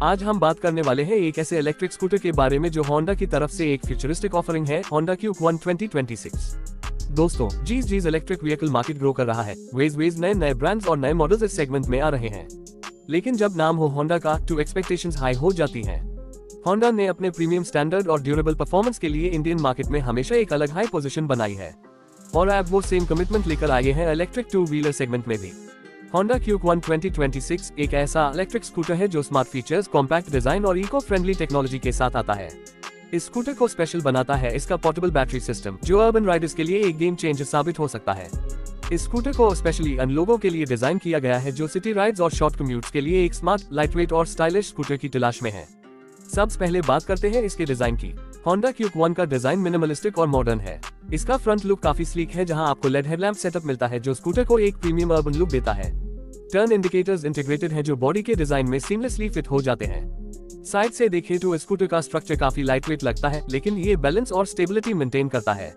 आज हम बात करने वाले हैं एक ऐसे इलेक्ट्रिक स्कूटर के बारे में जो होंडा की तरफ से एक फ्यूचरिस्टिक ऑफरिंग है, होंडा क्यूक 1 2026। दोस्तों, जीज इलेक्ट्रिक व्हीकल मार्केट ग्रो कर रहा है। वेज नए ब्रांड्स और नए मॉडल्स इस सेगमेंट में आ रहे हैं। लेकिन जब नाम हो होंडा का तो एक्सपेक्टेशंस हाई हो जाती हैं। होंडा ने अपने प्रीमियम स्टैंडर्ड और ड्यूरेबल परफॉर्मेंस के लिए इंडियन मार्केट में हमेशा एक अलग हाई पोजीशन बनाई है और अब वो सेम कमिटमेंट लेकर आए हैं इलेक्ट्रिक टू व्हीलर सेगमेंट में भी। होंडा क्यूक 1 2026 एक ऐसा इलेक्ट्रिक स्कूटर है जो स्मार्ट फीचर्स, कॉम्पैक्ट डिजाइन और इको फ्रेंडली टेक्नोलॉजी के साथ आता है। इस स्कूटर को स्पेशल बनाता है इसका पोर्टेबल बैटरी सिस्टम, जो अर्बन राइडर्स के लिए एक गेम चेंजर साबित हो सकता है। इस स्कूटर को स्पेशली उन लोगों के लिए डिजाइन किया गया है जो सिटी राइड्स और शॉर्ट कम्यूट्स के लिए एक स्मार्ट, लाइटवेट और स्टाइलिश स्कूटर की तलाश में है। सबसे पहले बात करते हैं इसके डिजाइन की। होंडा क्यूक 1 का डिजाइन मिनिमलिस्टिक और मॉडर्न है। इसका फ्रंट लुक काफी स्लीक है, जहां आपको लेड हेडलैम्प सेटअप मिलता है जो स्कूटर को एक प्रीमियम अर्बन लुक देता है। टर्न इंडिकेटर्स इंटीग्रेटेड हैं जो बॉडी के डिजाइन में सीमलेसली फिट हो जाते हैं। साइड से देखें तो स्कूटर का स्ट्रक्चर काफी लाइटवेट लगता है, लेकिन ये बैलेंस और स्टेबिलिटी मेंटेन करता है।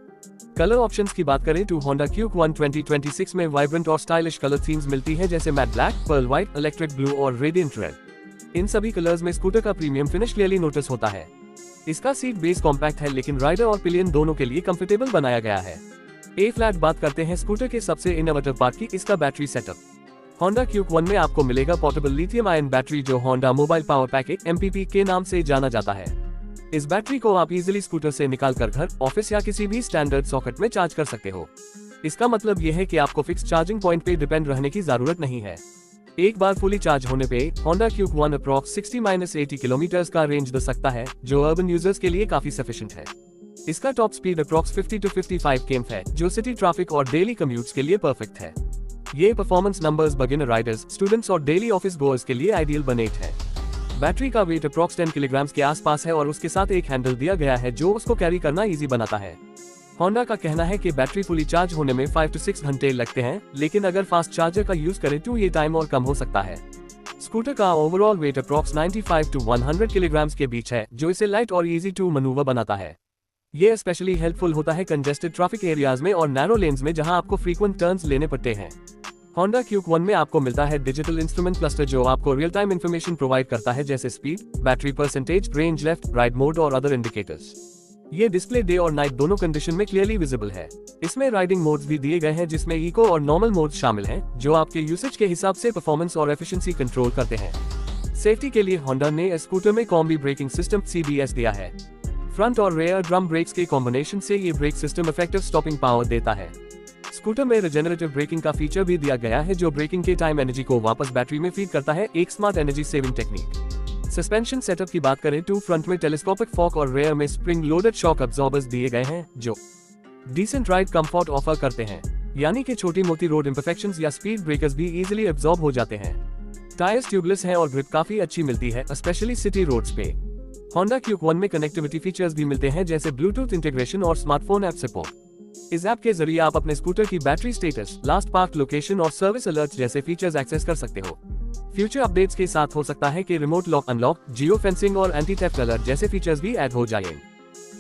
कलर ऑप्शंस की बात करें तो होंडा क्यूक 1 2026 में वाइब्रेंट और स्टाइलिश कलर थीम्स मिलती है, जैसे matte black, pearl white, electric blue और रेडिएंट रेड। इन सभी कलर्स में स्कूटर का प्रीमियम फिनिश क्लियरली नोटिस होता है। इसका सीट बेस कॉम्पैक्ट है, लेकिन राइडर और पिलियन दोनों के लिए कंफर्टेबल बनाया गया है। ए फ्लैट बात करते हैं स्कूटर के सबसे इनोवेटिव पार्ट की, इसका बैटरी सेटअप। होंडा क्यूक 1 में आपको मिलेगा पोर्टेबल लिथियम आयन बैटरी, जो Honda mobile power pack MPP के नाम से जाना जाता है। इस बैटरी को आप इजीली स्कूटर से निकालकर घर, ऑफिस या किसी भी स्टैंडर्ड सॉकेट में चार्ज कर सकते हो। इसका मतलब यह है कि आपको फिक्स चार्जिंग पॉइंट पे डिपेंड रहने की जरूरत नहीं है। एक बार फुली चार्ज होने पे होंडा क्यूक 1 अप्रॉक्स 60-80 किलोमीटर का रेंज दे सकता है, जो अर्बन यूजर्स के लिए काफी सफिशिएंट है। इसका top speed approx 50 to 55 km है, जो सिटी ट्रैफिक और डेली कम्यूट्स के लिए परफेक्ट है। ये performance numbers beginner Riders, students और डेली ऑफिस गोअर्स के लिए आइडियल बनेट है। बैटरी का वेट अप्रॉक्स 10 किलोग्राम्स के आसपास है और उसके साथ एक हैंडल दिया गया है जो उसको कैरी करना इजी बनाता है। होंडा का कहना है कि बैटरी फुली चार्ज होने में 5 to 6 घंटे लगते हैं, लेकिन अगर फास्ट चार्जर का यूज करें तो ये टाइम और कम हो सकता है। स्कूटर का overall wait approx 95 to 100 kilograms के बीच है, जो इसे लाइट और इजी टू मैन्यूवर बनाता है। ये स्पेशली हेल्पफुल होता है कंजेस्टेड ट्रैफिक एरियाज में और नैरो लेन्स में, जहां आपको फ्रीक्वेंट टर्न्स लेने पड़ते हैं। होंडा क्यूक 1 में आपको मिलता है डिजिटल इंस्ट्रूमेंट क्लस्टर, जो आपको रियल टाइम इंफॉर्मेशन प्रोवाइड करता है, जैसे speed, battery percentage, range, left right mode और अदर इंडिकेटर्स। ये डिस्प्ले डे और नाइट दोनों कंडीशन में क्लियरली विजिबल है। इसमें राइडिंग मोड्स भी दिए गए हैं, जिसमें इको और नॉर्मल मोड्स शामिल हैं, जो आपके यूसेज के हिसाब से परफॉर्मेंस और एफिशिएंसी कंट्रोल करते हैं। सेफ्टी के लिए होंडा ने स्कूटर में कॉम्बी ब्रेकिंग सिस्टम CBS दिया है। फ्रंट और रेयर ड्रम ब्रेक्स के कॉम्बिनेशन से ये brake system effective stopping power देता है। स्कूटर में रिजेनरेटिव ब्रेकिंग का फीचर भी दिया गया है, जो ब्रेकिंग के टाइम एनर्जी को वापस बैटरी में फीड करता है, एक smart energy saving technique. Suspension setup की बात करें तो फ्रंट में टेलीस्कोपिक फॉक और रेयर में स्प्रिंग लोडेड शॉक अब्जॉर्बर्स दिए गए हैं, जो डिसेंट राइड कंफर्ट ऑफर करते हैं, यानी कि छोटी मोटी रोड इम्परफेक्शंस या स्पीड ब्रेकर्स भी इजीली एब्जॉर्ब हो जाते हैं। टायर्स ट्यूबलेस हैं और ग्रिप काफी अच्छी मिलती है, स्पेशली सिटी रोड्स पे। होंडा क्यूक 1 में कनेक्टिविटी फीचर्स भी मिलते हैं, जैसे ब्लूटूथ इंटीग्रेशन और स्मार्टफोन ऐप सपोर्ट। इस ऐप के जरिए आप अपने स्कूटर की battery status, last park location और सर्विस अलर्ट जैसे फीचर्स एक्सेस कर सकते हो। फ्यूचर अपडेट्स के साथ हो सकता है कि remote lock unlock, geo fencing और एंटी थेफ्ट अलर्ट जैसे फीचर्स भी ऐड हो जाएं।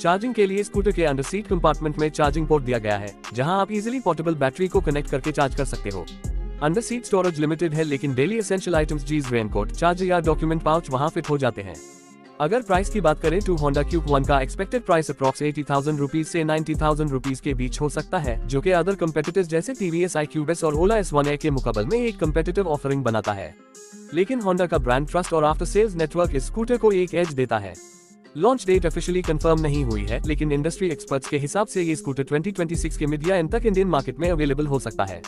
चार्जिंग के लिए स्कूटर के अंडर सीट कंपार्टमेंट में चार्जिंग पोर्ट दिया गया है, जहां आप इजीली पोर्टेबल बैटरी को कनेक्ट करके चार्ज कर सकते हो। अंडर सीट स्टोरेज लिमिटेड है, लेकिन डेली एसेंशियल आइटम्स, जीज रेनकोट, चार्जर या डॉक्यूमेंट पाउच वहां फिट हो जाते हैं। अगर प्राइस की बात करें तो होंडा क्यूक 1 का एक्सपेक्टेड प्राइस अप्रॉक्स 80,000 रुपीज से 90,000 रुपीज के बीच हो सकता है, जो कि अदर कंपेटिटर्स जैसे TVS iQBES और ओला S1A के मुकाबले में एक कंपेटिटिव ऑफरिंग बनाता है। लेकिन होंडा का ब्रांड ट्रस्ट और आफ्टर सेल्स नेटवर्क इस स्कूटर को एक एज देता है। लॉन्च डेट ऑफिशियली कंफर्म नहीं हुई है, लेकिन इंडस्ट्री एक्सपर्ट्स के हिसाब से ये स्कूटर 2026 के मिड या एंड तक इंडियन मार्केट में अवेलेबल हो सकता है।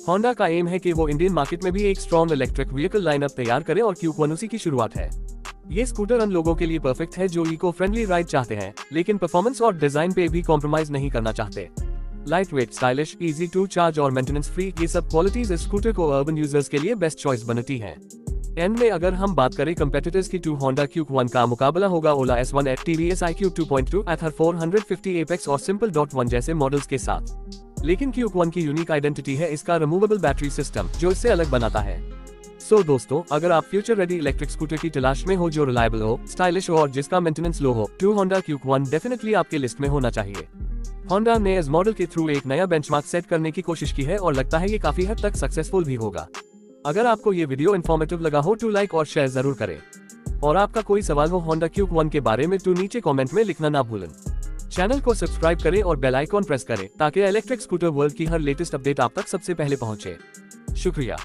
होंडा का एम है कि वो इंडियन मार्केट में भी एक स्ट्रॉन्ग इलेक्ट्रिक व्हीकल लाइनअप तैयार करे और क्यूक 1 उसी की शुरुआत है। ये स्कूटर उन लोगों के लिए परफेक्ट है जो इको फ्रेंडली राइड चाहते हैं, लेकिन परफॉर्मेंस और डिजाइन पे भी कॉम्प्रोमाइज नहीं करना चाहते। Light weight, stylish, easy to charge और मेंटेनेंस फ्री, ये सब क्वालिटीज इस स्कूटर को अर्बन यूजर्स के लिए बेस्ट चॉइस बनती हैं। एंड में अगर हम बात करें कंपेटिटर्स की तो होंडा क्यूक 1 का मुकाबला होगा ओला S1A, TVS iQube 2.2, Ather 450 Apex और Simple.1 जैसे मॉडल्स के साथ। लेकिन क्यूक 1 की यूनिक आइडेंटिटी है इसका रिमूवेबल बैटरी सिस्टम, जो इससे अलग बनाता है। सो दोस्तों, अगर आप फ्यूचर रेडी इलेक्ट्रिक स्कूटर की तलाश में हो जो रिलायबल हो, स्टाइलिश हो और जिसका मेंटेनेंस लो हो, तो होंडा क्यूक 1 डेफिनेटली आपके लिस्ट में होना चाहिए। होंडा ने इस मॉडल के थ्रू एक नया बेंचमार्क सेट करने की कोशिश की है और लगता है ये काफी हद तक सक्सेसफुल भी होगा। अगर आपको ये वीडियो इन्फॉर्मेटिव लगा हो तो लाइक और शेयर जरूर करें। और आपका कोई सवाल हो होंडा क्यूक 1 के बारे में तो नीचे कमेंट में लिखना ना भूलें। चैनल को सब्सक्राइब करें और बेल आइकॉन प्रेस करें ताकि इलेक्ट्रिक स्कूटर वर्ल्ड की हर लेटेस्ट अपडेट आप तक सबसे पहले पहुंचे। शुक्रिया।